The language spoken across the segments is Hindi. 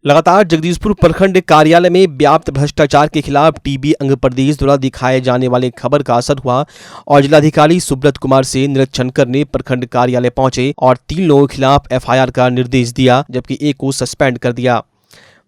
लगातार जगदीशपुर प्रखंड कार्यालय में व्याप्त भ्रष्टाचार के खिलाफ टीबी अंग प्रदेश द्वारा दिखाए जाने वाले खबर का असर हुआ और जिलाधिकारी सुब्रत कुमार से निरीक्षण करने प्रखंड कार्यालय पहुंचे और 3 लोगों के खिलाफ एफआईआर का निर्देश दिया, जबकि एक को सस्पेंड कर दिया।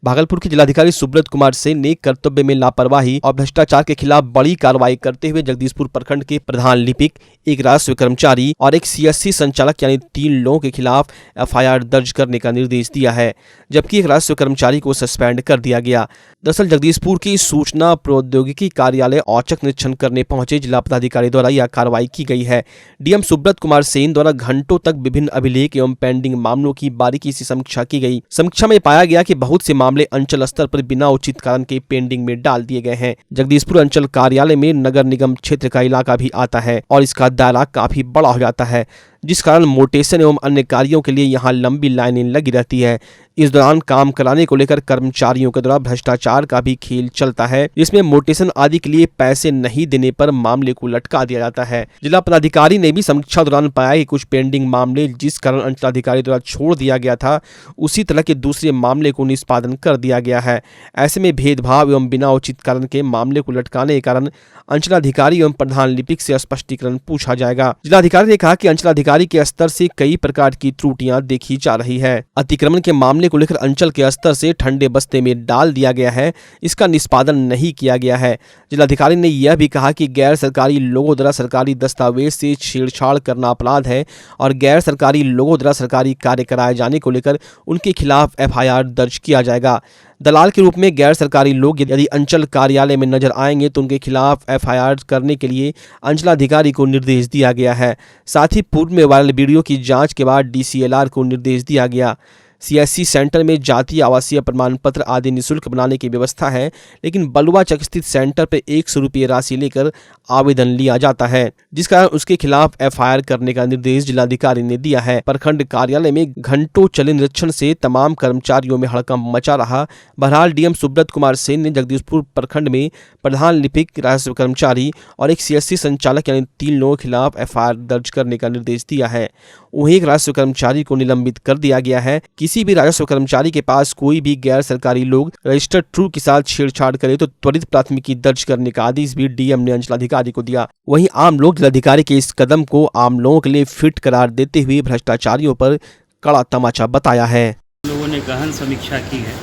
भागलपुर के जिलाधिकारी सुब्रत कुमार सेन ने कर्तव्य में लापरवाही और भ्रष्टाचार के खिलाफ बड़ी कार्रवाई करते हुए जगदीशपुर प्रखंड के प्रधान लिपिक, एक राजस्व कर्मचारी और एक सीएससी संचालक यानी 3 लोगों के खिलाफ एफआईआर दर्ज करने का निर्देश दिया है, जबकि एक राजस्व कर्मचारी को सस्पेंड कर दिया गया। दरअसल जगदीशपुर की सूचना प्रौद्योगिकी कार्यालय औचक निरीक्षण करने पहुंचे जिला पदाधिकारी द्वारा यह कार्रवाई की गई है। डीएम सुब्रत कुमार सेन द्वारा घंटों तक विभिन्न अभिलेख एवं पेंडिंग मामलों की बारीकी से समीक्षा की गई। समीक्षा में पाया गया कि बहुत से मामले अंचल स्तर पर बिना उचित कारण के पेंडिंग में डाल दिए गए हैं। जगदीशपुर अंचल कार्यालय में नगर निगम क्षेत्र का इलाका भी आता है और इसका दायरा काफी बड़ा हो जाता है, जिस कारण मोटेशन एवं अन्य कार्यों के लिए यहाँ लंबी लाइनें लगी रहती है। इस दौरान काम कराने को लेकर कर्मचारियों के द्वारा भ्रष्टाचार का भी खेल चलता है, जिसमें मोटेशन आदि के लिए पैसे नहीं देने पर मामले को लटका दिया जाता है। जिला पदाधिकारी ने भी समीक्षा दौरान पाया कि कुछ पेंडिंग मामले जिस कारण अंचलाधिकारी द्वारा छोड़ दिया गया था, उसी तरह के दूसरे मामले को निष्पादन कर दिया गया है। ऐसे में भेदभाव एवं बिना उचित कारण के मामले को लटकाने के कारण अंचलाधिकारी एवं प्रधान लिपिक से स्पष्टीकरण पूछा जाएगा। जिलाधिकारी ने कहा कि अंचलाधिकारी के स्तर से कई प्रकार की त्रुटियां देखी जा रही है। अतिक्रमण के मामले को लेकर अंचल के स्तर से ठंडे बस्ते में डाल दिया गया है, इसका निष्पादन नहीं किया गया है। जिलाधिकारी ने यह भी कहा कि गैर सरकारी लोगों द्वारा सरकारी दस्तावेज से छेड़छाड़ करना अपराध है और गैर सरकारी लोगों द्वारा सरकारी कार्य कराए जाने को लेकर उनके खिलाफ एफआईआर दर्ज किया जाएगा। दलाल के रूप में गैर सरकारी लोग यदि अंचल कार्यालय में नजर आएंगे तो उनके खिलाफ एफआईआर करने के लिए अंचलाधिकारी को निर्देश दिया गया है। साथ ही पूर्व में वायरल वीडियो की जांच के बाद डीसीएलआर को निर्देश दिया गया। सीएससी सेंटर में जातीय आवासीय प्रमाण पत्र आदि निःशुल्क बनाने की व्यवस्था है, लेकिन बलुआ चक स्थित सेंटर पर 100 रुपये राशि लेकर आवेदन लिया जाता है, जिस कारण उसके खिलाफ एफआईआर करने का निर्देश जिलाधिकारी ने दिया है। प्रखंड कार्यालय में घंटों चले निरीक्षण से तमाम कर्मचारियों में हड़कंप मचा रहा। बहरहाल डीएम सुब्रत कुमार सेन ने जगदीशपुर प्रखंड में प्रधान लिपिक, राजस्व कर्मचारी और एक सीएससी संचालक यानी 3 लोगों के खिलाफ एफआईआर दर्ज करने का निर्देश दिया है। वहीं एक राजस्व कर्मचारी को निलंबित कर दिया गया है। किसी भी राजस्व कर्मचारी के पास कोई भी गैर सरकारी लोग रजिस्टर्ड ट्रू के साथ छेड़छाड़ करे तो त्वरित प्राथमिकी दर्ज करने का आदेश भी डीएम ने अंचलाधिकारी को दिया। वहीं आम लोग जिलाधिकारी के इस कदम को आम लोगों के लिए फिट करार देते हुए भ्रष्टाचारियों पर कड़ा तमाचा बताया है। लोगों ने गहन समीक्षा की है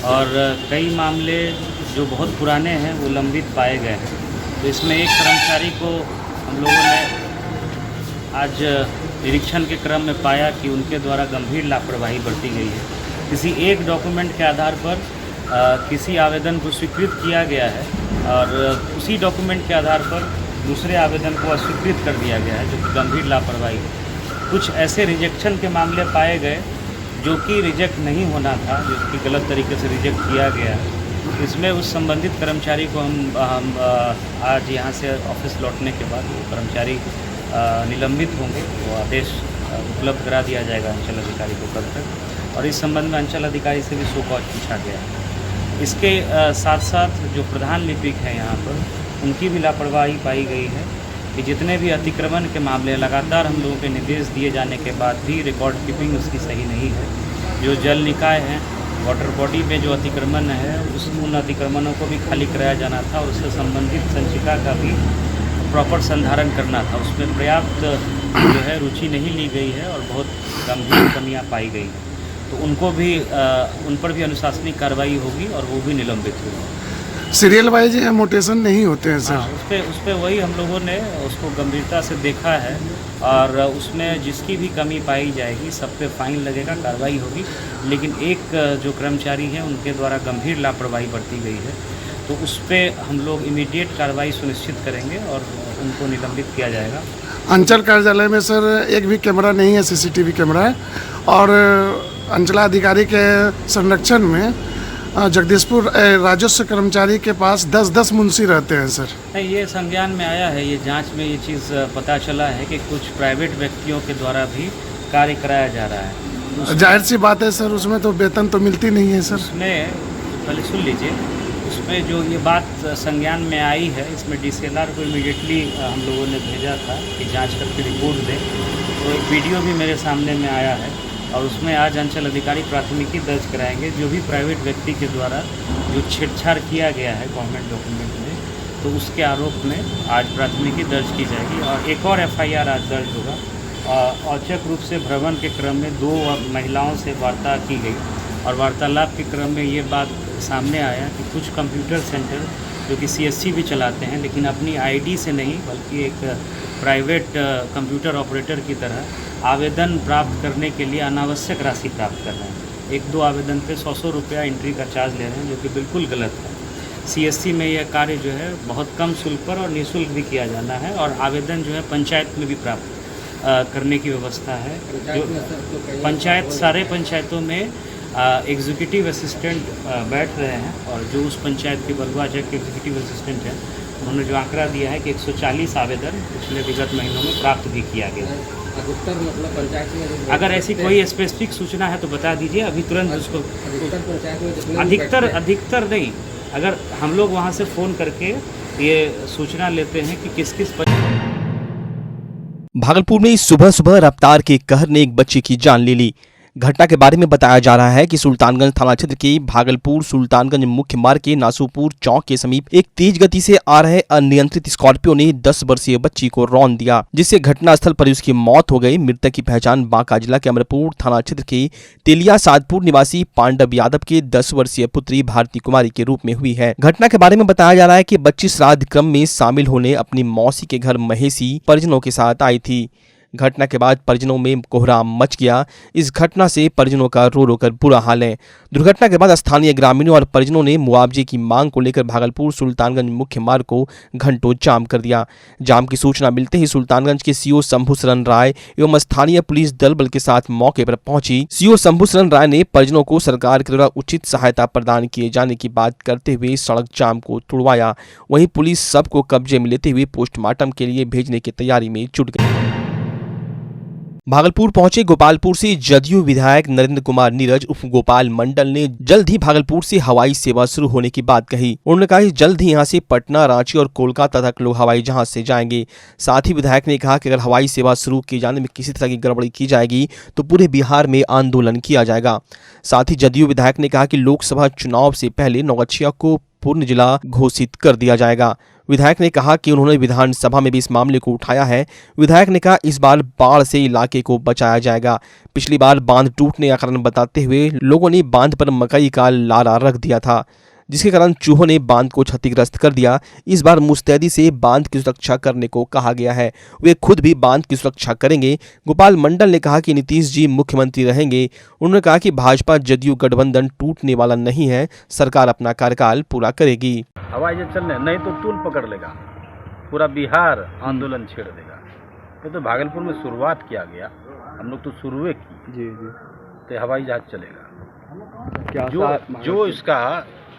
और कई मामले जो बहुत पुराने हैं वो लंबित पाए गए हैं। तो इसमें एक कर्मचारी को हम लोगों ने आज निरीक्षण के क्रम में पाया कि उनके द्वारा गंभीर लापरवाही बरती गई है। किसी एक डॉक्यूमेंट के आधार पर किसी आवेदन को स्वीकृत किया गया है और उसी डॉक्यूमेंट के आधार पर दूसरे आवेदन को अस्वीकृत कर दिया गया है, जो कि गंभीर लापरवाही है। कुछ ऐसे रिजेक्शन के मामले पाए गए जो कि रिजेक्ट नहीं होना था, जो कि गलत तरीके से रिजेक्ट किया गया है। इसमें उस संबंधित कर्मचारी को हम आज यहाँ से ऑफिस लौटने के बाद वो कर्मचारी निलंबित होंगे। वो आदेश उपलब्ध करा दिया जाएगा अंचल अधिकारी को कल तक, और इस संबंध में अंचल अधिकारी से भी शो कॉज पूछा गया है। इसके साथ साथ जो प्रधान लिपिक हैं यहाँ पर, उनकी भी लापरवाही पाई गई है कि जितने भी अतिक्रमण के मामले लगातार हम लोगों के निर्देश दिए जाने के बाद भी रिकॉर्ड कीपिंग उसकी सही नहीं है। जो जल निकाय हैं, वाटर बॉडी में जो अतिक्रमण है उन अतिक्रमणों को भी खाली कराया जाना था और उससे संबंधित संचिका का भी प्रॉपर संधारण करना था। उसमें पर्याप्त जो है रुचि नहीं ली गई है और बहुत गंभीर कमियां पाई गई हैं। तो उनको भी उन पर भी अनुशासनिक कार्रवाई होगी और वो भी निलंबित होगी। सीरियल वाइज मोटेशन नहीं होते हैं सर? हाँ, उस पर वही हम लोगों ने उसको गंभीरता से देखा है और उसमें जिसकी भी कमी पाई जाएगी सब पे फाइन लगेगा, कार्रवाई होगी। लेकिन एक जो कर्मचारी हैं उनके द्वारा गंभीर लापरवाही बरती गई है, तो उस पर हम लोग इमीडिएट कार्रवाई सुनिश्चित करेंगे और उनको निलंबित किया जाएगा। अंचल कार्यालय में सर एक भी कैमरा नहीं है, सीसीटीवी कैमरा है, और अंचलाधिकारी के संरक्षण में जगदीशपुर राजस्व कर्मचारी के पास 10-10 मुंशी रहते हैं सर। नहीं, ये संज्ञान में आया है, ये जांच में ये चीज़ पता चला है कि कुछ प्राइवेट व्यक्तियों के द्वारा भी कार्य कराया जा रहा है। जाहिर सी बात है सर, उसमें तो वेतन तो मिलती नहीं है सर। उसमें पहले सुन लीजिए, उसमें जो ये बात संज्ञान में आई है, इसमें डीसीएलआर को इमीडिएटली हम लोगों ने भेजा था कि जांच करके रिपोर्ट दें। तो एक वीडियो भी मेरे सामने में आया है और उसमें आज अंचल अधिकारी प्राथमिकी दर्ज कराएंगे। जो भी प्राइवेट व्यक्ति के द्वारा जो छेड़छाड़ किया गया है गवर्नमेंट डॉक्यूमेंट में, तो उसके आरोप में आज प्राथमिकी दर्ज की जाएगी और एक और FIR आज दर्ज होगा। औचक रूप से भ्रमण के क्रम में 2 महिलाओं से वार्ता की गई और वार्तालाप के क्रम में ये बात सामने आया कि कुछ कंप्यूटर सेंटर जो कि CSC भी चलाते हैं, लेकिन अपनी ID से नहीं बल्कि एक प्राइवेट कंप्यूटर ऑपरेटर की तरह आवेदन प्राप्त करने के लिए अनावश्यक राशि प्राप्त कर रहे हैं। 1-2 आवेदन पे 100 रुपया एंट्री का चार्ज ले रहे हैं, जो कि बिल्कुल गलत है। CSC में यह कार्य जो है बहुत कम शुल्क पर और निःशुल्क भी किया जाना है और आवेदन जो है पंचायत में भी प्राप्त करने की व्यवस्था है। जो पंचायत, सारे पंचायतों में एग्जीक्यूटिव असिस्टेंट बैठ रहे हैं और जो उस पंचायत के बलुआ जग के एग्जीक्यूटिव असिस्टेंट हैं, उन्होंने जो आंकड़ा दिया है कि 140 आवेदन पिछले विगत महीनों में प्राप्त भी किया गया। अधिकतर मतलब पंचायत में अगर ऐसी कोई स्पेसिफिक सूचना है तो बता दीजिए, अभी तुरंत उसको। अधिकतर पंचायत में जितने अधिकतर नहीं, अगर हम लोग वहाँ से फ़ोन करके ये सूचना लेते हैं कि किस किस भागलपुर में सुबह सुबह रफ्तार के कहर ने एक बच्चे की जान ले ली। घटना के बारे में बताया जा रहा है कि सुल्तानगंज थाना क्षेत्र के भागलपुर सुल्तानगंज मुख्य मार्ग के नासूपुर चौक के समीप एक तेज गति से आ रहे अनियंत्रित स्कॉर्पियो ने 10 वर्षीय बच्ची को रौंद दिया, जिससे घटनास्थल पर उसकी मौत हो गई। मृतक की पहचान बांका जिला के अमरपुर थाना क्षेत्र के तेलिया सादपुर निवासी पांडव यादव के 10 वर्षीय पुत्री भारती कुमारी के रूप में हुई है। घटना के बारे में बताया जा रहा है कि बच्ची श्राद्ध क्रम में शामिल होने अपनी मौसी के घर महेशी परिजनों के साथ आई थी। घटना के बाद परिजनों में कोहराम मच गया। इस घटना से परिजनों का रो रो कर बुरा हाल है। दुर्घटना के बाद स्थानीय ग्रामीणों और परिजनों ने मुआवजे की मांग को लेकर भागलपुर सुल्तानगंज मुख्य मार्ग को घंटों जाम कर दिया। जाम की सूचना मिलते ही सुल्तानगंज के CO शंभू शरण राय एवं स्थानीय पुलिस दल बल के साथ मौके पर पहुंची। CO शंभू शरण राय ने परिजनों को सरकार के द्वारा उचित सहायता प्रदान किए जाने की बात करते हुए सड़क जाम को तुड़वाया। वहीं पुलिस सबको कब्जे में लेते हुए पोस्टमार्टम के लिए भेजने की तैयारी में जुट गई। भागलपुर पहुंचे गोपालपुर से जदयू विधायक नरेंद्र कुमार नीरज उर्फ गोपाल मंडल ने जल्द ही भागलपुर से हवाई सेवा शुरू होने की बात कही। उन्होंने कहा कि जल्द ही यहां से पटना, रांची और कोलकाता तक लोग हवाई जहाज से जाएंगे। साथ ही विधायक ने कहा कि अगर हवाई सेवा शुरू किए जाने में किसी तरह की गड़बड़ी की जाएगी तो पूरे बिहार में आंदोलन किया जाएगा। साथ ही जदयू विधायक ने कहा कि लोकसभा चुनाव से पहले नौगछिया को पूर्ण जिला घोषित कर दिया जाएगा। विधायक ने कहा कि उन्होंने विधानसभा में भी इस मामले को उठाया है। विधायक ने कहा इस बार बाढ़ से इलाके को बचाया जाएगा। पिछली बार बांध टूटने का कारण बताते हुए लोगों ने बांध पर मकई का लारा रख दिया था, जिसके कारण चूहों ने बांध को क्षतिग्रस्त कर दिया। इस बार मुस्तैदी से बांध की सुरक्षा करने को कहा गया है। वे खुद भी बांध की सुरक्षा करेंगे। गोपाल मंडल ने कहा कि नीतीश जी मुख्यमंत्री रहेंगे। उन्होंने कहा कि भाजपा जदयू गठबंधन टूटने वाला नहीं है, सरकार अपना कार्यकाल पूरा करेगी। हवाई जहाज चलने नहीं तो टूल पकड़ लेगा, पूरा बिहार आंदोलन छेड़ देगा। तो भागलपुर में शुरुआत किया गया, हम लोग तो शुरुए की जी। तो हवाई जहाज चलेगा। क्या जो इसका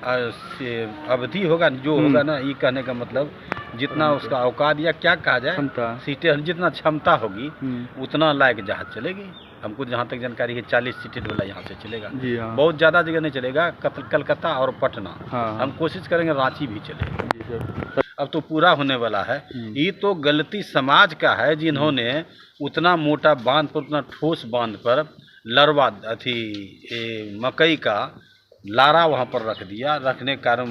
अवधि होगा, जो होगा ना, ये कहने का मतलब जितना उसका औकात या क्या कहा जाए, सीटें जितना क्षमता होगी उतना लायक जहाज चलेगी। हमको जहाँ तक जानकारी है 40 सीटें वाला यहाँ से चलेगा। बहुत ज़्यादा जगह नहीं चलेगा, कलकत्ता और पटना। हम कोशिश करेंगे रांची भी चलेगा। अब तो पूरा होने वाला है। ये तो गलती समाज का है, जिन्होंने उतना मोटा बांध पर, उतना ठोस बांध पर लरवा मकई का लारा वहाँ पर रख दिया। रखने के कारण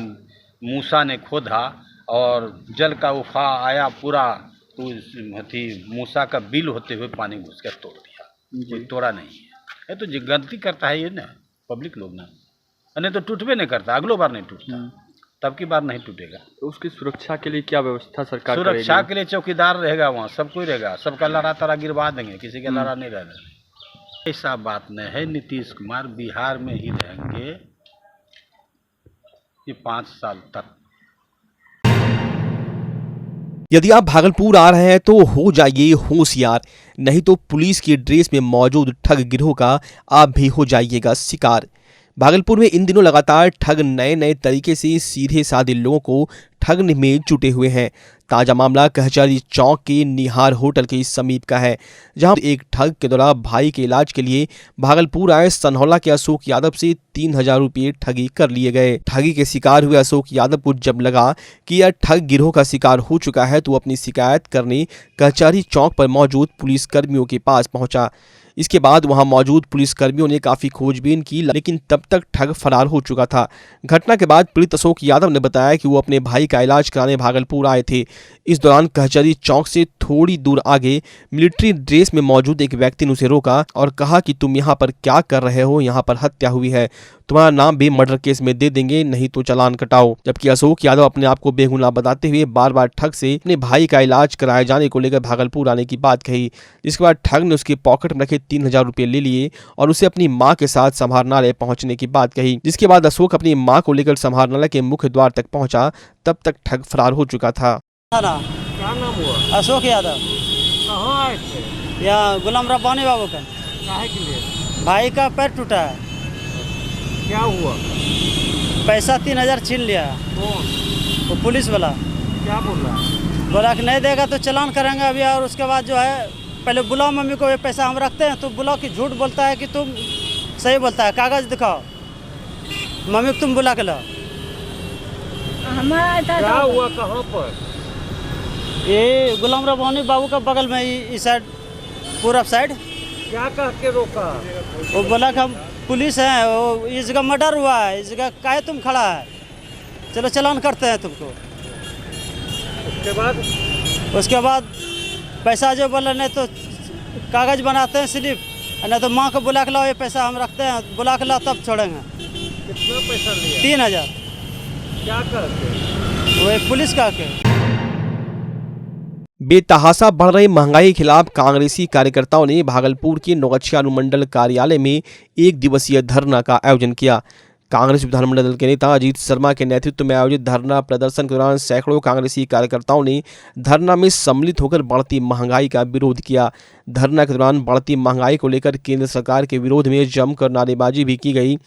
मूसा ने खोदा और जल का उफान आया पूरा, तो मूसा का बिल होते हुए पानी घुस कर तोड़ दिया। कोई तोड़ा नहीं है। तो जो गलती करता है ये ना पब्लिक लोग ना, नहीं तो टूटबे नहीं करता, अगलो बार नहीं टूटता, तब की बार नहीं टूटेगा। तो उसकी सुरक्षा के लिए क्या व्यवस्था सरकार सुरक्षा के लिए चौकीदार रहेगा, वहाँ सब कोई रहेगा, सबका लारा तारा गिरवा देंगे, किसी का लारा नहीं रहेगा। ऐसा बात नहीं है। नीतीश कुमार बिहार में ही रहेंगे ये 5 साल तक। यदि आप भागलपुर आ रहे हैं तो हो जाइए होशियार, नहीं तो पुलिस की ड्रेस में मौजूद ठग गिरोह का आप भी हो जाइएगा शिकार। भागलपुर में इन दिनों लगातार ठग नए तरीके से सीधे साधे लोगों को ठगने में जुटे हुए हैं। ताजा मामला कचहरी चौक के निहार होटल के समीप का है, जहां एक ठग के द्वारा भाई के इलाज के लिए भागलपुर आए सनहौला के अशोक यादव से 3000 रुपये ठगी कर लिए गए। ठगी के शिकार हुए अशोक यादव को जब लगा कि यह ठग गिरोह का शिकार हो चुका है तो अपनी शिकायत करने कचहरी चौक पर मौजूद पुलिस कर्मियों के पास पहुंचा। इसके बाद वहां मौजूद पुलिसकर्मियों ने काफी खोजबीन की, लेकिन तब तक ठग फरार हो चुका था। घटना के बाद पीड़ित अशोक यादव ने बताया कि वो अपने भाई का इलाज कराने भागलपुर आए थे। इस दौरान कहचरी चौक से थोड़ी दूर आगे मिलिट्री ड्रेस में मौजूद एक व्यक्ति ने उसे रोका और कहा कि तुम यहाँ पर क्या कर रहे हो, यहाँ पर हत्या हुई है, तुम्हारा नाम भी मर्डर केस में दे देंगे, नहीं तो चालान कटाओ। जबकि अशोक यादव अपने आप को बेगुनाह बताते हुए बार बार ठग से अपने भाई का इलाज कराए जाने को लेकर भागलपुर आने की बात कही। जिसके बाद ठग ने उसके पॉकेट में रखे 3000 रुपये ले लिए और उसे अपनी मां के साथ समाहरणालय पहुंचने की बात कही। जिसके बाद अशोक अपनी मां को लेकर समाहरणालय के मुख्य द्वार तक पहुंचा, तब तक ठग फरार हो चुका था। क्या नाम हुआ? अशोक यादव। कहाँ आए थे? यहाँ गुलाम रब्बानी बाबू का। काहे के लिए? भाई का पैर टूटा है। क्या हुआ? पैसा 3000 छीन लिया। कौन? वो पुलिस वाला। क्या बोला? बोला कि नहीं देगा तो चालान करेंगे अभी। और उसके बाद जो है पहले बुलाओ मम्मी को, ये पैसा हम रखते हैं, तो बुलाओ कि झूठ बोलता है कि तुम सही बोलता है, कागज दिखाओ, मम्मी को तुम बुला के लाओ। क्या हुआ? कहाँ पर? ये गुलाम रब्बानी बाबू का बगल में, इस साइड, पूरब साइड। क्या कह के रोका? वो बोला कि हम पुलिस हैं, वो इस जगह मर्डर हुआ है, इस जगह काहे तुम खड़ा है, चलो चालान करते हैं तुमको। उसके बाद पैसा जो बोला, नहीं तो कागज बनाते हैं स्लिप, नहीं तो माँ को बुला के लाओ, ये पैसा हम रखते हैं, बुला के लाओ तब छोड़ेंगे। कितना पैसा लिया? 3000। क्या करके? वो एक पुलिस का के। बेतहाशा बढ़ रही महंगाई के खिलाफ कांग्रेसी कार्यकर्ताओं ने भागलपुर के नौगछिया अनुमंडल कार्यालय में एक दिवसीय धरना का आयोजन किया। कांग्रेस विधानमंडल दल के नेता अजीत शर्मा के नेतृत्व में आयोजित धरना प्रदर्शन के दौरान सैकड़ों कांग्रेसी कार्यकर्ताओं ने धरना में सम्मिलित होकर बढ़ती महंगाई का विरोध किया। धरना के दौरान बढ़ती महंगाई को लेकर केंद्र सरकार के विरोध में जमकर नारेबाजी भी की गई।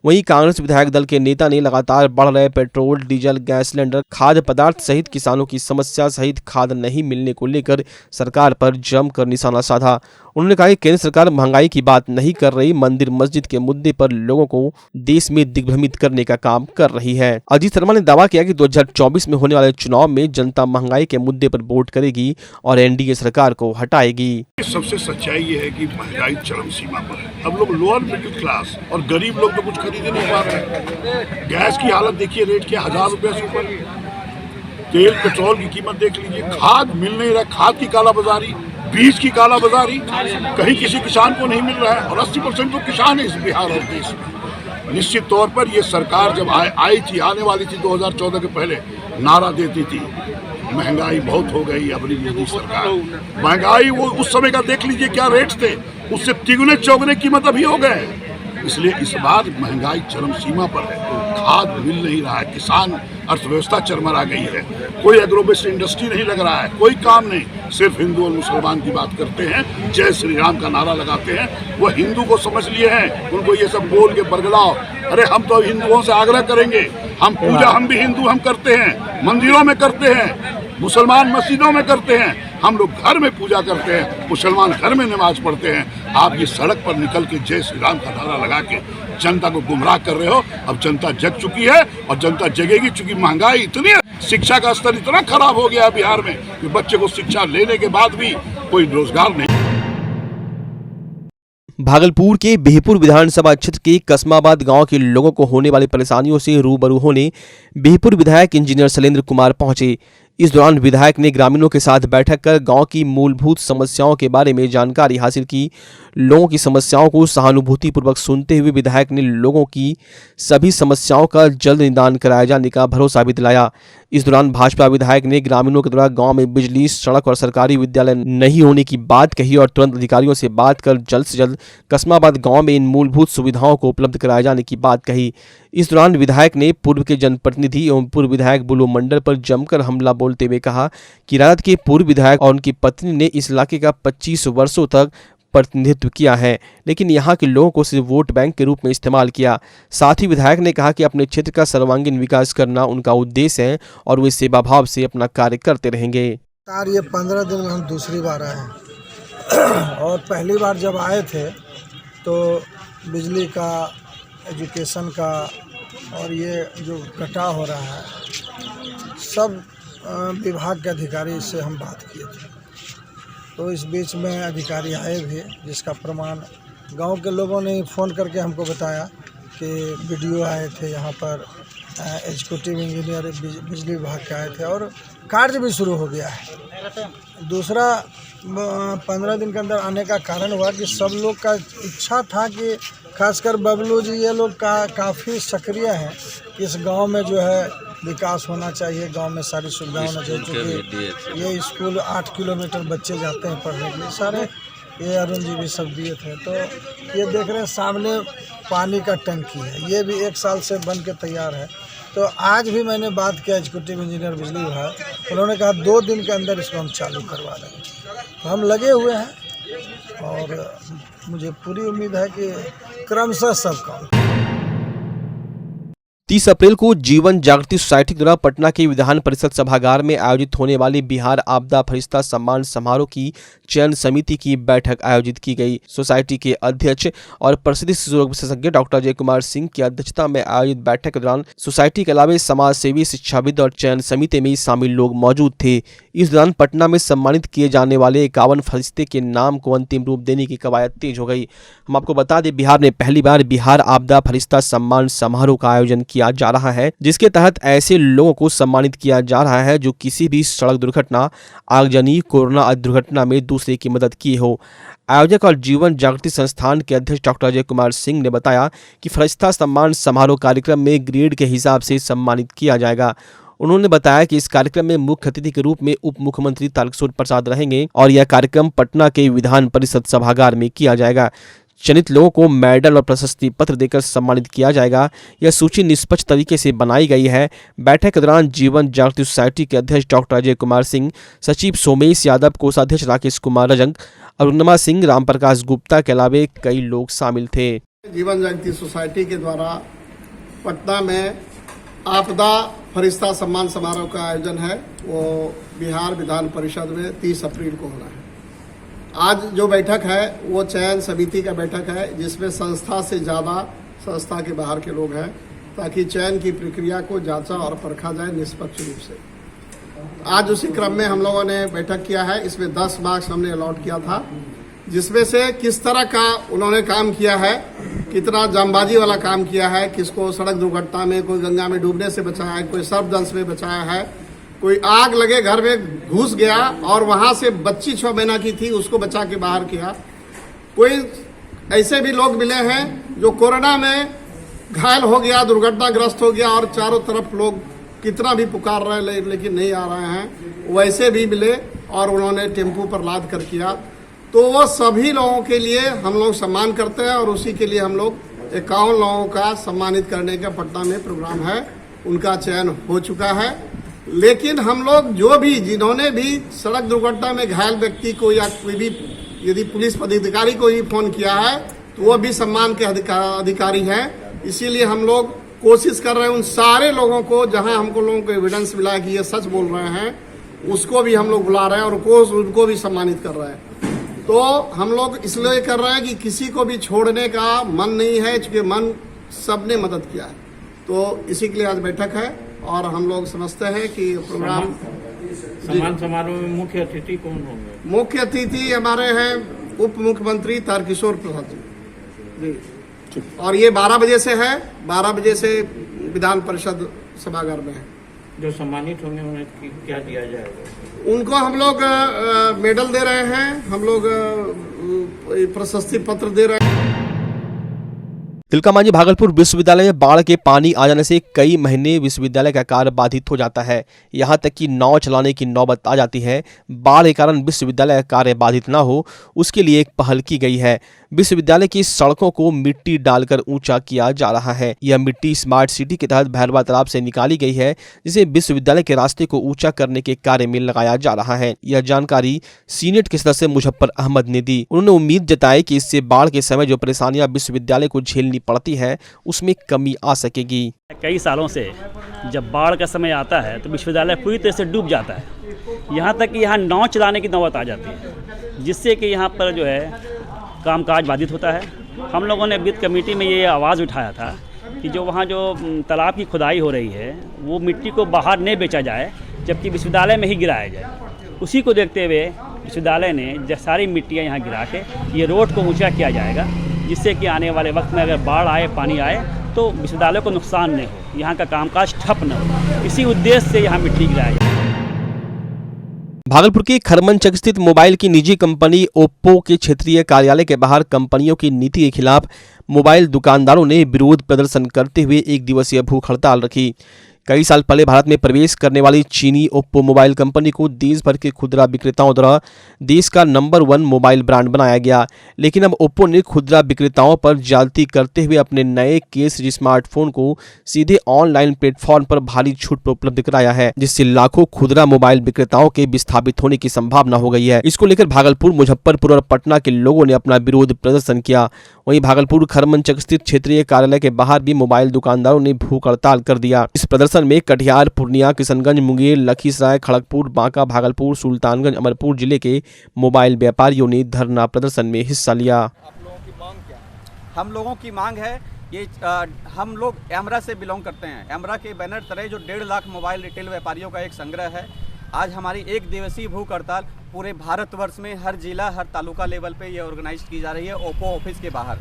वहीं कांग्रेस विधायक दल के नेता ने लगातार बढ़ रहे पेट्रोल, डीजल, गैस सिलेंडर, खाद्य पदार्थ सहित किसानों की समस्या सहित खाद नहीं मिलने को लेकर सरकार पर जमकर निशाना साधा। उन्होंने कहा कि केंद्र सरकार महंगाई की बात नहीं कर रही, मंदिर मस्जिद के मुद्दे पर लोगों को देश में दिग्भ्रमित करने का काम कर रही है। अजीत शर्मा ने दावा किया कि 2024 में होने वाले चुनाव में जनता महंगाई के मुद्दे पर वोट करेगी और एनडीए सरकार को हटाएगी। सबसे सच्चाई ये है कि महंगाई चरम सीमा पर है। अब लोग लोअर मिडिल क्लास और गरीब लोग तो कुछ खरीद नहीं पा रहे। गैस की हालत देखिए, रेट के 1000 रुपये से ऊपर। तेल पेट्रोल की कीमत देख लीजिए, खाद मिल नहीं रहा, खाद की कालाबाजारी, बीज की कालाबाजारी, कहीं किसी किसान को नहीं मिल रहा है। और 80% तो किसान है इस बिहार और देश में। निश्चित तौर पर ये सरकार जब आई थी, आने वाली थी 2014 के पहले, नारा देती थी महंगाई बहुत हो गई। अपनी मोदी सरकार महंगाई, वो उस समय का देख लीजिए क्या रेट थे, उससे तिगुने चौगुने कीमत अभी हो गए। इसलिए इस बार महंगाई चरम सीमा पर है, खाद मिल नहीं रहा है, किसान अर्थव्यवस्था चरमरा गई है, कोई एग्रोबेस्ड इंडस्ट्री नहीं लग रहा है, कोई काम नहीं। सिर्फ हिंदू और मुसलमान की बात करते हैं, जय श्री राम का नारा लगाते हैं। वो हिंदू को समझ लिए हैं, उनको ये सब बोल के बरगलाओ। अरे हम तो हिंदुओं से आग्रह करेंगे, हम पूजा, हम भी हिंदू, हम करते हैं, मंदिरों में करते हैं, मुसलमान मस्जिदों में करते हैं, हम लोग घर में पूजा करते हैं, मुसलमान घर में नमाज पढ़ते हैं। आप ये सड़क पर निकल के जय श्री राम का नारा लगा के जनता को गुमराह कर रहे हो। अब जनता जग चुकी है और जनता जगेगी, चूंकि महंगाई इतनी है, शिक्षा का स्तर इतना खराब हो गया है बिहार में कि बच्चे को शिक्षा लेने के बाद भी कोई रोजगार नहीं। भागलपुर के बिहपुर विधानसभा क्षेत्र के कसमाबाद गांव के लोगों को होने वाली परेशानियों से रूबरू होने बिहपुर विधायक इंजीनियर शैलेंद्र कुमार पहुंचे। इस दौरान विधायक ने ग्रामीणों के साथ बैठक कर गांव की मूलभूत समस्याओं के बारे में जानकारी हासिल की। लोगों की समस्याओं को सहानुभूतिपूर्वक सुनते हुए विधायक ने लोगों की सभी समस्याओं का जल्द निदान कराए जाने का भरोसा भी दिलाया। इस दौरान भाजपा विधायक ने ग्रामीणों के द्वारा गांव में बिजली, सड़क और सरकारी विद्यालय नहीं होने की बात कही और तुरंत अधिकारियों से बात कर जल्द से जल्द कसमाबाद गांव में इन मूलभूत सुविधाओं को उपलब्ध कराए जाने की बात कही। इस दौरान विधायक ने पूर्व के जनप्रतिनिधि एवं पूर्व विधायक बुलू मंडल पर जमकर हमला बोलते हुए कहा कि राजद के पूर्व विधायक और उनकी पत्नी ने इस इलाके का 25 वर्षों तक प्रतिनिधित्व किया है, लेकिन यहाँ के लोगों को सिर्फ वोट बैंक के रूप में इस्तेमाल किया। साथ ही विधायक ने कहा कि अपने क्षेत्र का सर्वांगीण विकास करना उनका उद्देश्य है और वे सेवा भाव से अपना कार्य करते रहेंगे। ये 15 दिन में हम दूसरी बार आए हैं और पहली बार जब आए थे तो बिजली का, एजुकेशन का और ये जो कटाव हो रहा है, सब विभाग के अधिकारी से हम बात किए थे। तो इस बीच में अधिकारी आए भी, जिसका प्रमाण गांव के लोगों ने फ़ोन करके हमको बताया कि BDO आए थे यहाँ पर, एग्जीक्यूटिव इंजीनियर बिजली विभाग के आए थे और कार्य भी शुरू हो गया है। दूसरा 15 दिन के अंदर आने का कारण हुआ कि सब लोग का इच्छा था कि खासकर बबलू जी ये लोग काफ़ी सक्रिय हैं कि इस गांव में जो है विकास होना चाहिए, गांव में सारी सुविधा होना चाहिए, क्योंकि ये स्कूल 8 किलोमीटर बच्चे जाते हैं पढ़ने के लिए, सारे ये अरुण जी भी सब दिए थे। तो ये देख रहे हैं सामने पानी का टंकी है, ये भी 1 साल से बन के तैयार है। तो आज भी मैंने बात किया एग्जीक्यूटिव इंजीनियर बिजली विभाग, उन्होंने कहा 2 दिन के अंदर इसको हम चालू करवा देंगे। तो हम लगे हुए हैं और मुझे पूरी उम्मीद है कि क्रमशः सब काम। 30 अप्रैल को जीवन जागृति सोसाइटी द्वारा पटना के विधान परिषद सभागार में आयोजित होने वाली बिहार आपदा फरिश्ता सम्मान समारोह की चयन समिति की बैठक आयोजित की गई। सोसाइटी के अध्यक्ष और प्रसिद्ध शिशु रोग विशेषज्ञ डॉक्टर जय कुमार सिंह की अध्यक्षता में आयोजित बैठक के दौरान सोसाइटी के अलावा समाज सेवी, शिक्षाविद और चयन समिति में शामिल लोग मौजूद थे। इस दौरान पटना में सम्मानित किए जाने वाले 51 फरिश्ते के नाम को अंतिम रूप देने की कवायद तेज हो गई। हम आपको बता दें, बिहार में पहली बार बिहार आपदा फरिश्ता सम्मान समारोह का आयोजन किया जा रहा है, जिसके तहत ऐसे लोगों को सम्मानित किया जा रहा है जो किसी भी सड़क दुर्घटना, आगजनी, कोरोना दुर्घटना में दूसरे की मदद की हो। आयोजक और जीवन जागृति संस्थान के अध्यक्ष डॉक्टर जय कुमार सिंह ने बताया कि फरिश्ता सम्मान समारोह कार्यक्रम में ग्रेड के हिसाब से सम्मानित किया जाएगा। उन्होंने बताया कि इस कार्यक्रम में मुख्य अतिथि के रूप में उप मुख्यमंत्री तारकिशोर प्रसाद रहेंगे और यह कार्यक्रम पटना के विधान परिषद सभागार में किया जाएगा। चयनित लोगों को मेडल और प्रशस्ति पत्र देकर सम्मानित किया जाएगा। यह सूची निष्पक्ष तरीके से बनाई गई है। बैठक के दौरान जीवन जागृति सोसाइटी के अध्यक्ष डॉक्टर अजय कुमार सिंह, सचिव सोमेश यादव, कोषाध्यक्ष राकेश कुमार रजंग, अरुणिमा सिंह, रामप्रकाश गुप्ता के अलावा कई लोग शामिल थे। जीवन जागृति सोसाइटी के द्वारा पटना में आपदा फरिश्ता सम्मान समारोह का आयोजन है, वो बिहार विधान परिषद में 30 अप्रैल को होना है। आज जो बैठक है वो चयन समिति का बैठक है, जिसमें संस्था से ज़्यादा संस्था के बाहर के लोग हैं, ताकि चयन की प्रक्रिया को जांचा और परखा जाए निष्पक्ष रूप से। आज उसी क्रम में हम लोगों ने बैठक किया है। इसमें 10 मार्क्स हमने अलॉट किया था, जिसमें से किस तरह का उन्होंने काम किया है, कितना जामबाजी वाला काम किया है, किसको सड़क दुर्घटना में, कोई गंगा में डूबने से बचाया है, कोई सर्पदंश में बचाया है, कोई आग लगे घर में घुस गया और वहां से बच्ची 6 महीना की थी उसको बचा के बाहर किया। कोई ऐसे भी लोग मिले हैं जो कोरोना में घायल हो गया, दुर्घटनाग्रस्त हो गया और चारों तरफ लोग कितना भी पुकार रहे हैं लेकिन नहीं आ रहे हैं, वैसे भी मिले और उन्होंने टेम्पू पर लाद कर किया। तो वो सभी लोगों के लिए हम लोग सम्मान करते हैं और उसी के लिए हम लोग 51 लोगों का सम्मानित करने का पटना में प्रोग्राम है। उनका चयन हो चुका है, लेकिन हम लोग जो भी जिन्होंने भी सड़क दुर्घटना में घायल व्यक्ति को या कोई भी यदि पुलिस पदाधिकारी को ही फोन किया है तो वो भी सम्मान के अधिकारी हैं। इसीलिए हम लोग कोशिश कर रहे हैं उन सारे लोगों को, जहां हमको लोगों को एविडेंस मिला है कि ये सच बोल रहे हैं, उसको भी हम लोग बुला रहे हैं और उनको भी सम्मानित कर रहे हैं। तो हम लोग इसलिए कर रहे हैं कि किसी को भी छोड़ने का मन नहीं है, क्योंकि मन सबने मदद किया है। तो इसी के लिए आज बैठक है और हम लोग समझते हैं कि प्रोग्राम सम्मान समारोह में मुख्य अतिथि कौन होंगे? मुख्य अतिथि हमारे हैं उप मुख्यमंत्री तारकिशोर प्रसाद जी, और ये 12 बजे से है, 12 बजे से विधान परिषद सभागार में है। जो सम्मानित होंगे उन्हें क्या दिया जाएगा? उनको हम लोग मेडल दे रहे हैं, हम लोग प्रशस्ति पत्र दे रहे हैं। तिलकामांझी भागलपुर विश्वविद्यालय में बाढ़ के पानी आ जाने से कई महीने विश्वविद्यालय का कार्य बाधित हो जाता है। यहां तक कि नाव चलाने की नौबत आ जाती है। बाढ़ के कारण विश्वविद्यालय का कार्य बाधित न हो, उसके लिए एक पहल की गई है। विश्वविद्यालय की सड़कों को मिट्टी डालकर ऊंचा किया जा रहा है। यह मिट्टी स्मार्ट सिटी के तहत भैरवा तालाब से निकाली गई है, जिसे विश्वविद्यालय के रास्ते को ऊंचा करने के कार्य में लगाया जा रहा है। यह जानकारी सीनेट के सदस्य मुजफ्फर अहमद ने दी। उन्होंने उम्मीद जताई कि इससे बाढ़ के समय जो परेशानियां विश्वविद्यालय को झेलनी पड़ती है, उसमें कमी आ सकेगी। कई सालों से जब बाढ़ का समय आता है तो विश्वविद्यालय पूरी तरह से डूब जाता है। यहाँ तक कि यहाँ नाव चलाने की नौबत आ जाती है, जिससे कि यहाँ पर जो है कामकाज बाधित होता है। हम लोगों ने वित्त कमेटी में ये आवाज़ उठाया था कि जो वहाँ जो तालाब की खुदाई हो रही है वो मिट्टी को बाहर नहीं बेचा जाए, जबकि विश्वविद्यालय में ही गिराया जाए। उसी को देखते हुए विश्वविद्यालय ने सारी मिट्टियाँ यहाँ गिरा के ये रोड को ऊंचा किया जाएगा, जिससे कि आने वाले वक्त में अगर बाढ़ आए, पानी आए तो विश्वविद्यालय को नुकसान नहीं हो, यहाँ का कामकाज ठप न हो। इसी उद्देश्य से यहाँ मिट्टी गिराया जाए। भागलपुर के खरमनचक स्थित मोबाइल की निजी कंपनी ओप्पो के क्षेत्रीय कार्यालय के बाहर कंपनियों की नीति के खिलाफ मोबाइल दुकानदारों ने विरोध प्रदर्शन करते हुए एक दिवसीय भूख हड़ताल रखी। कई साल पहले भारत में प्रवेश करने वाली चीनी ओप्पो मोबाइल कंपनी को देश भर के खुदरा विक्रेताओं द्वारा देश का नंबर 1 मोबाइल ब्रांड बनाया गया, लेकिन अब ओप्पो ने खुदरा विक्रेताओं पर ज्यादती करते हुए अपने नए के स्मार्टफोन को सीधे ऑनलाइन प्लेटफॉर्म पर भारी छूट पर उपलब्ध कराया है, जिससे लाखों खुदरा मोबाइल विक्रेताओं के विस्थापित होने की संभावना हो गई है। इसको लेकर भागलपुर, मुजफ्फरपुर और पटना के लोगों ने अपना विरोध प्रदर्शन किया। वहीं भागलपुर खरमनचक स्थित क्षेत्रीय कार्यालय के बाहर भी मोबाइल दुकानदारों ने भूख हड़ताल कर दिया। इस प्रदर्शन में कटिहार, पूर्णिया, किशनगंज, मुंगेर, लखीसराय, खड़गपुर, बांका, भागलपुर, सुल्तानगंज, अमरपुर जिले के मोबाइल व्यापारियों ने धरना प्रदर्शन में हिस्सा लिया। आप लोगों की मांग क्या है? हम लोगों की मांग है ये हम लोग एमरा से बिलोंग करते हैं। एमरा के बैनर तले जो 1.5 लाख मोबाइल रिटेल व्यापारियों का एक संग्रह है। आज हमारी एक दिवसीय भूख हड़ताल पूरे भारतवर्ष में हर जिला, हर तालुका लेवल पे ये ऑर्गेनाइज की जा रही है ओप्पो ऑफिस के बाहर।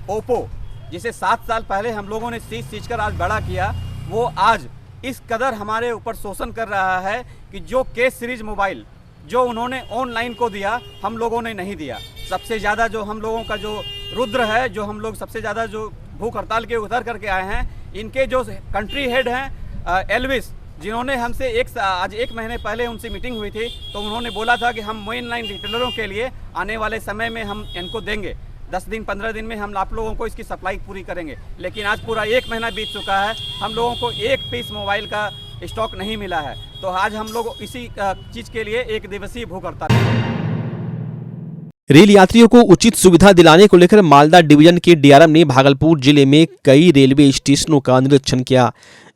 ओप्पो जिसे 7 साल पहले हम लोगों ने सींच कर आज बड़ा किया, वो आज इस कदर हमारे ऊपर शोषण कर रहा है कि जो के सीरीज मोबाइल जो उन्होंने ऑनलाइन को दिया, हम लोगों ने नहीं दिया। सबसे ज़्यादा जो हम लोगों का जो रुद्र है, जो हम लोग सबसे ज़्यादा जो भूख हड़ताल के उतर करके आए हैं, इनके जो कंट्री हेड हैं एल्विस, जिन्होंने हमसे आज 1 महीने पहले उनसे मीटिंग हुई थी, तो उन्होंने बोला था कि हम ऑनलाइन रिटेलरों के लिए आने वाले समय में हम इनको देंगे, 10 दिन 15 दिन में हम आप लोगों को इसकी सप्लाई पूरी करेंगे। लेकिन आज पूरा 1 महीना बीत चुका है, हम लोगों को एक पीस मोबाइल का स्टॉक नहीं मिला है। तो आज हम लोग इसी चीज़ के लिए एक दिवसीय भूख हड़ताल। रेल यात्रियों को उचित सुविधा दिलाने को लेकर मालदा डिवीजन के डीआरएम ने भागलपुर जिले में कई रेलवे स्टेशनों का निरीक्षण किया।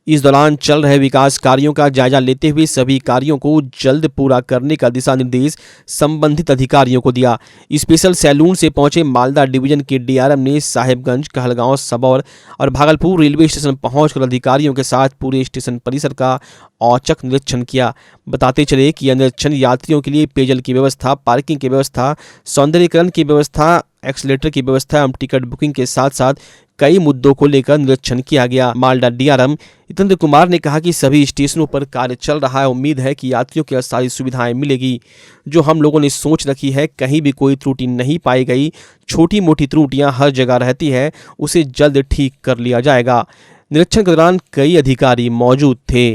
इस दौरान चल रहे विकास कार्यों का जायजा लेते हुए सभी कार्यों को जल्द पूरा करने का दिशा निर्देश संबंधित अधिकारियों को दिया। स्पेशल सैलून से पहुंचे मालदा डिवीजन के डीआरएम ने साहेबगंज, कहलगांव, सबौर और भागलपुर रेलवे स्टेशन पहुंचकर अधिकारियों के साथ पूरे स्टेशन परिसर का औचक निरीक्षण किया। बताते चले कि यह निरीक्षण यात्रियों के लिए पेयजल की व्यवस्था, पार्किंग की व्यवस्था, सौंदर्यीकरण की व्यवस्था, एक्सीलेटर की व्यवस्था एवं टिकट बुकिंग के साथ साथ कई मुद्दों को लेकर निरीक्षण किया गया। मालदा डीआरएम हितेंद्र कुमार ने कहा कि सभी स्टेशनों पर कार्य चल रहा है। उम्मीद है कि यात्रियों को सारी सुविधाएं मिलेगी जो हम लोगों ने सोच रखी है। कहीं भी कोई त्रुटि नहीं पाई गई। छोटी मोटी त्रुटियां हर जगह रहती है, उसे जल्द ठीक कर लिया जाएगा। निरीक्षण के दौरान कई अधिकारी मौजूद थे।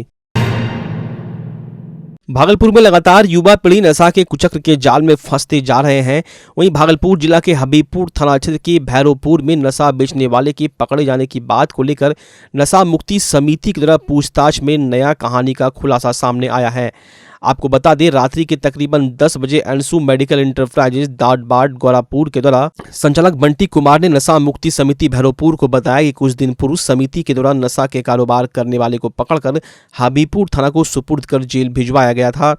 भागलपुर में लगातार युवा पीढ़ी नशा के कुचक्र के जाल में फंसते जा रहे हैं। वहीं भागलपुर जिला के हबीबपुर थाना क्षेत्र के भैरवपुर में नशा बेचने वाले के पकड़े जाने की बात को लेकर नशा मुक्ति समिति की तरफ पूछताछ में नया कहानी का खुलासा सामने आया है। आपको बता दें, रात्रि के तकरीबन 10 बजे अंशु मेडिकल इंटरप्राइजेज दाडबाट गोरापुर के द्वारा संचालक बंटी कुमार ने नशा मुक्ति समिति भैरवपुर को बताया कि कुछ दिन पूर्व समिति के दौरान नशा के कारोबार करने वाले को पकड़कर हबीबपुर थाना को सुपुर्द कर जेल भिजवाया गया था।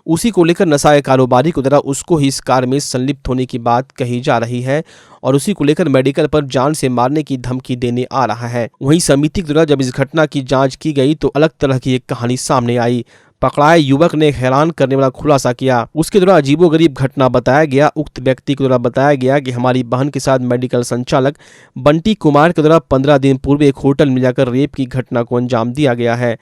उसी को लेकर नशा के कारोबारी को द्वारा उसको ही इस कार्य में संलिप्त होने की बात कही जा रही है और उसी को लेकर मेडिकल पर जान से मारने की धमकी देने आ रहा है। वहीं समिति के द्वारा जब इस घटना की जांच की गई तो अलग तरह की एक कहानी सामने आई। पकड़ाए युवक ने हैरान करने वाला खुलासा किया। उसके द्वारा अजीबोगरीब घटना बताया गया। उक्त व्यक्ति के द्वारा बताया गया कि हमारी बहन के साथ मेडिकल संचालक बंटी कुमार के द्वारा 15 दिन पूर्व एक होटल में जाकर रेप की घटना को अंजाम दिया गया है।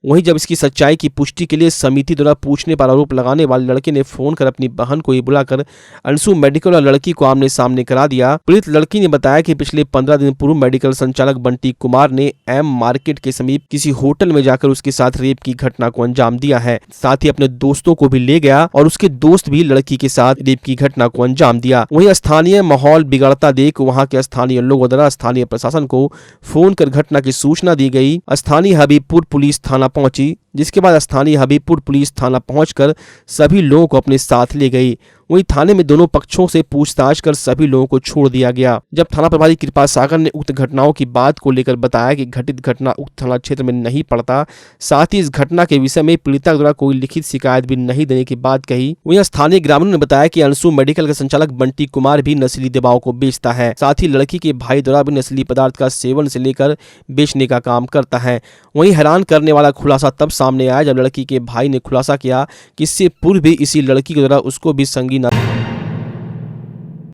वहीं जब इसकी सच्चाई की पुष्टि के लिए समिति द्वारा पूछने पर आरोप लगाने वाले लड़के ने फोन कर अपनी बहन को ही बुलाकर अंशु मेडिकल और लड़की को आमने सामने करा दिया। पीड़ित लड़की ने बताया कि पिछले 15 दिन पूर्व मेडिकल संचालक बंटी कुमार ने एम मार्केट के समीप किसी होटल में जाकर उसके साथ रेप की घटना को अंजाम दिया है। साथ ही अपने दोस्तों को भी ले गया और उसके दोस्त भी लड़की के साथ रेप की घटना को अंजाम दिया। वहीं स्थानीय माहौल बिगड़ता देख वहां के स्थानीय लोगों द्वारा स्थानीय प्रशासन को फोन कर घटना की सूचना दी गई। स्थानीय हबीबपुर पुलिस थाना पहुंची, जिसके बाद स्थानीय हबीबपुर पुलिस थाना पहुंचकर सभी लोगों को अपने साथ ले गई। वहीं थाने में दोनों पक्षों से पूछताछ कर सभी लोगों को छोड़ दिया गया। जब थाना प्रभारी कृपा सागर ने उक्त घटनाओं की बात को लेकर बताया कि घटित घटना उक्त थाना क्षेत्र में नहीं पड़ता, साथ ही इस घटना के विषय में पीड़िता द्वारा कोई लिखित शिकायत भी नहीं देने की बात कही। वहीं स्थानीय ग्रामीणों ने बताया कि अंशु मेडिकल का संचालक बंटी कुमार भी नशीली दवाओं को बेचता है, साथ ही लड़की के भाई द्वारा भी नशीली पदार्थ का सेवन से लेकर बेचने का काम करता है। वहीं हैरान करने वाला खुलासा तब सामने आया जब लड़की के भाई ने खुलासा किया कि इससे पूर्व भी इसी लड़की के द्वारा उसको भी संगीन